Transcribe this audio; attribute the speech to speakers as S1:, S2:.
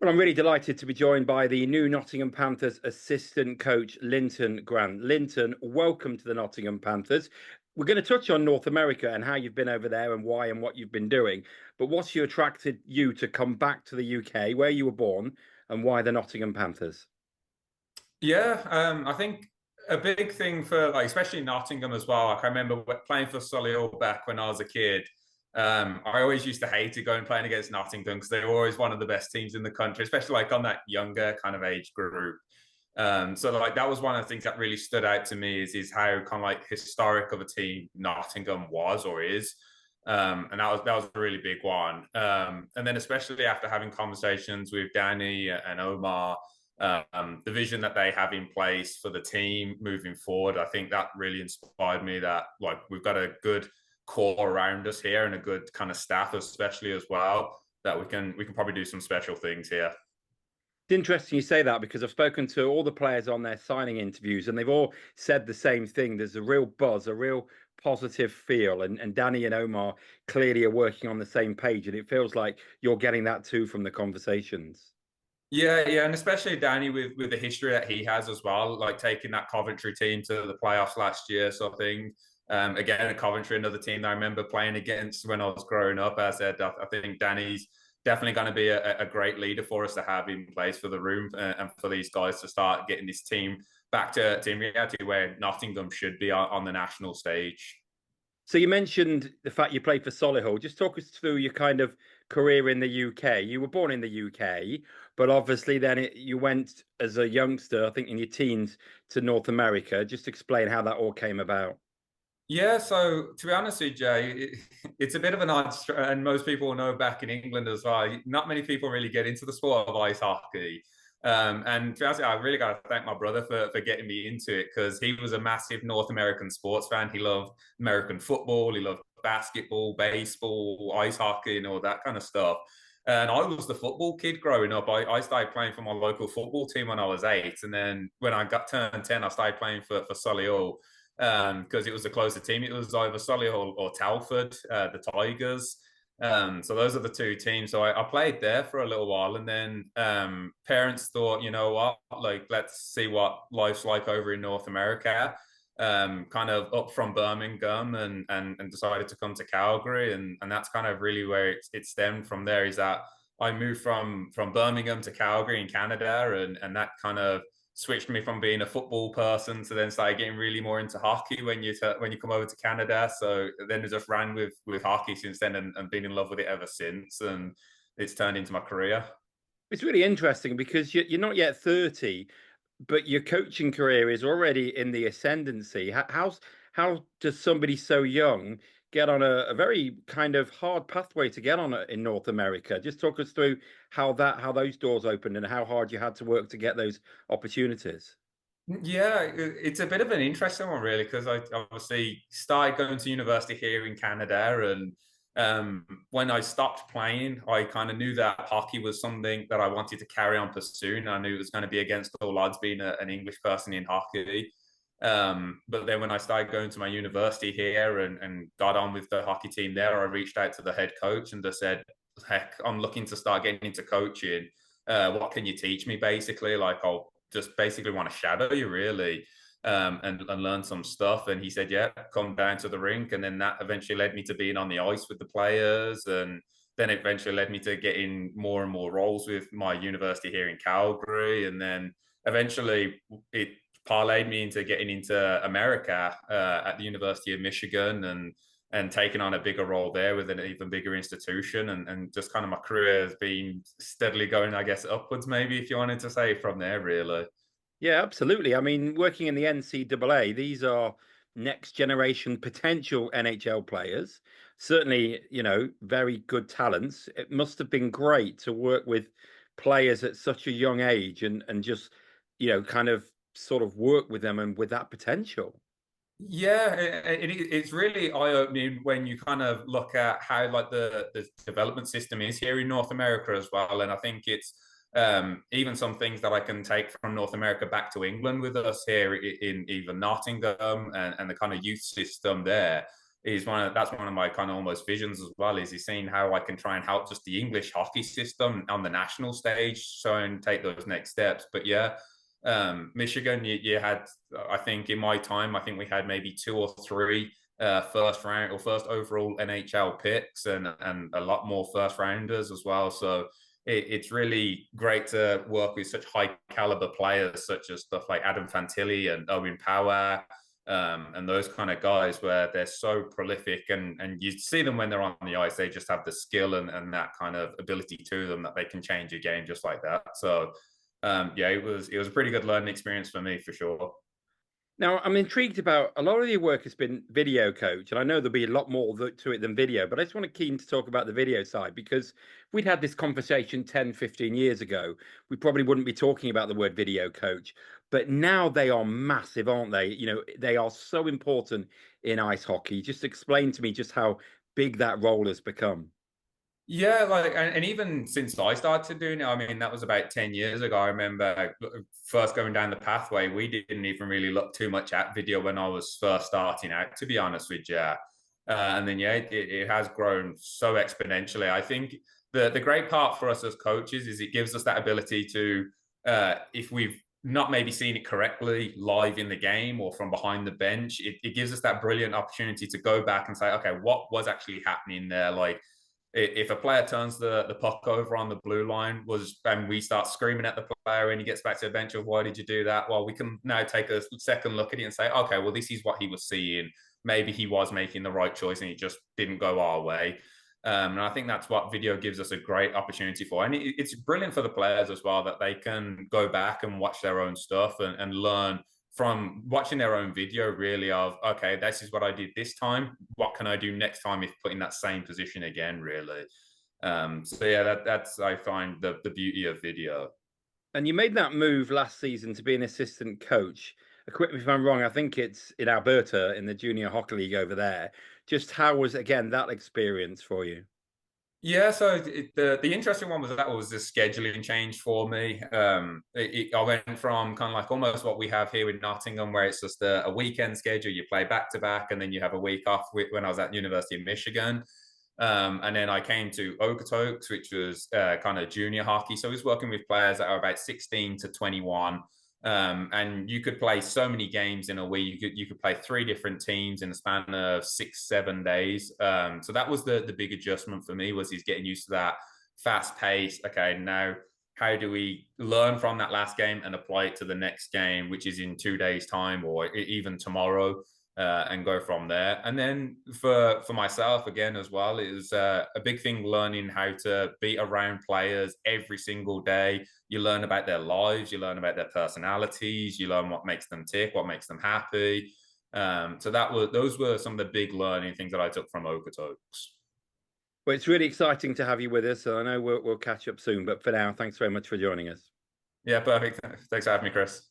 S1: Well, I'm really delighted to be joined by the new Nottingham Panthers assistant coach, Linton Grant. Linton, welcome to the Nottingham Panthers. We're going to touch on North America and how you've been over there and why and what you've been doing. But what's attracted you to come back to the UK, where you were born, and why the Nottingham Panthers?
S2: Yeah, I think a big thing for like especially Nottingham as well. Like I remember playing for Solihull back when I was a kid. I always used to hate to go and playing against Nottingham because they were always one of the best teams in the country, especially like on that younger kind of age group. So like that was one of the things that really stood out to me is how kind of like historic of a team Nottingham was or is. And that was a really big one. And then especially after having conversations with Danny and Omar, the vision that they have in place for the team moving forward, I think that really inspired me that like we've got a good core around us here and a good kind of staff, especially as well, that we can probably do some special things here.
S1: It's interesting you say that because I've spoken to all the players on their signing interviews and they've all said the same thing. There's a real buzz, a real positive feel. And Danny and Omar clearly are working on the same page. And it feels like you're getting that too from the conversations.
S2: Yeah, and especially Danny with the history that he has as well, like taking that Coventry team to the playoffs last year, sort of thing. Again, Coventry, another team that I remember playing against when I was growing up. As I said, I think Danny's definitely going to be a great leader for us to have in place for the room and for these guys to start getting this team back to team reality where Nottingham should be on the national stage.
S1: So you mentioned the fact you played for Solihull. Just talk us through your kind of career in the UK. You were born in the UK, but obviously you went as a youngster, I think in your teens, to North America. Just explain how that all came about.
S2: Yeah, so to be honest with you, Jay, it's a bit of an odd, and most people know back in England as well. Not many people really get into the sport of ice hockey. And to be honest, I really got to thank my brother for getting me into it because he was a massive North American sports fan. He loved American football, he loved basketball, baseball, ice hockey, and all that kind of stuff. And I was the football kid growing up. I started playing for my local football team when I was 8. And then when I got turned 10, I started playing for Solihull because it was a closer team. It was either Solihull or Telford, the Tigers. So those are the two teams. So I played there for a little while, and then parents thought, you know what, like let's see what life's like over in North America. Kind of up from Birmingham and decided to come to Calgary, and that's kind of really where it stemmed from there. Is that I moved from Birmingham to Calgary in Canada, and that kind of switched me from being a football person to then started getting really more into hockey when you come over to Canada. So then it just ran with hockey since then and been in love with it ever since. And it's turned into my career.
S1: It's really interesting because you're not yet 30, but your coaching career is already in the ascendancy. How does somebody so young get on a very kind of hard pathway to get on in North America? Just talk us through how those doors opened and how hard you had to work to get those opportunities.
S2: Yeah, it's a bit of an interesting one, really, because I obviously started going to university here in Canada, and when I stopped playing, I kind of knew that hockey was something that I wanted to carry on pursuing. I knew it was going to be against all odds being an English person in hockey. But then when I started going to my university here and got on with the hockey team there, I reached out to the head coach and just said, "Heck, I'm looking to start getting into coaching. What can you teach me?" Basically, like I'll just basically want to shadow you really and learn some stuff. And he said, yeah, come down to the rink. And then that eventually led me to being on the ice with the players. And then it eventually led me to getting more and more roles with my university here in Calgary. And then eventually it parlayed me into getting into America at the University of Michigan and taking on a bigger role there with an even bigger institution. And just kind of my career has been steadily going, I guess, upwards, maybe, if you wanted to say from there, really.
S1: Yeah, absolutely. I mean, working in the NCAA, these are next generation potential NHL players. Certainly, very good talents. It must have been great to work with players at such a young age and just, kind of sort of work with them and with that potential.
S2: Yeah, it's really eye-opening when you kind of look at how like the development system is here in North America as well. And I think it's even some things that I can take from North America back to England with us here in even Nottingham and the kind of youth system there. that's one of my kind of almost visions as well, is he's seeing how I can try and help just the English hockey system on the national stage, so and take those next steps. But yeah, Michigan, you had, I think in my time, I think we had maybe two or three first round or first overall NHL picks, and a lot more first rounders as well. So it's really great to work with such high caliber players, such as stuff like Adam Fantilli and Owen Power, and those kind of guys, where they're so prolific, and you see them when they're on the ice. They just have the skill and that kind of ability to them that they can change a game just like that. So yeah, it was a pretty good learning experience for me for sure.
S1: Now, I'm intrigued about a lot of your work has been video coach, and I know there'll be a lot more to it than video, but I just want to keen to talk about the video side because if we'd had this conversation 10, 15 years ago, we probably wouldn't be talking about the word video coach. But now they are massive, aren't they? They are so important in ice hockey. Just explain to me just how big that role has become.
S2: Yeah, like, and even since I started doing it, I mean, that was about 10 years ago. I remember first going down the pathway, we didn't even really look too much at video when I was first starting out, to be honest with you. And then, yeah, it has grown so exponentially. I think the great part for us as coaches is it gives us that ability to, if we've not maybe seen it correctly live in the game or from behind the bench, it gives us that brilliant opportunity to go back and say, okay, what was actually happening there? Like, if a player turns the puck over on the blue line and we start screaming at the player and he gets back to the bench of why did you do that? Well, we can now take a second look at it and say, okay, well, this is what he was seeing. Maybe he was making the right choice and it just didn't go our way. And I think that's what video gives us a great opportunity for. And it's brilliant for the players as well, that they can go back and watch their own stuff and learn from watching their own video, really, of, okay, this is what I did this time. What can I do next time if put in that same position again, really? So yeah, that's I find the beauty of video.
S1: And you made that move last season to be an assistant coach. Correct me if I'm wrong. I think it's in Alberta in the junior hockey league over there. Just how was again that experience for you?
S2: Yeah, so the interesting one was that was the scheduling change for me. I went from kind of like almost what we have here in Nottingham, where it's just a weekend schedule. You play back to back, and then you have a week off. When I was at University of Michigan, and then I came to Okotoks, which was kind of junior hockey. So I was working with players that are about 16 to 21. And you could play so many games in a week. You could play three different teams in the span of 6 7 days. So that was the big adjustment for me, was he's getting used to that fast pace. Okay, now how do we learn from that last game and apply it to the next game, which is in 2 days' time or even tomorrow, and go from there. And then for myself again as well, it was a big thing learning how to be around players every single day. You learn about their lives, you learn about their personalities, you learn what makes them tick, what makes them happy. So those were some of the big learning things that I took from Okotoks.
S1: Well, it's really exciting to have you with us. I know we'll catch up soon, but for now, thanks very much for joining us.
S2: Yeah, perfect. Thanks for having me, Chris.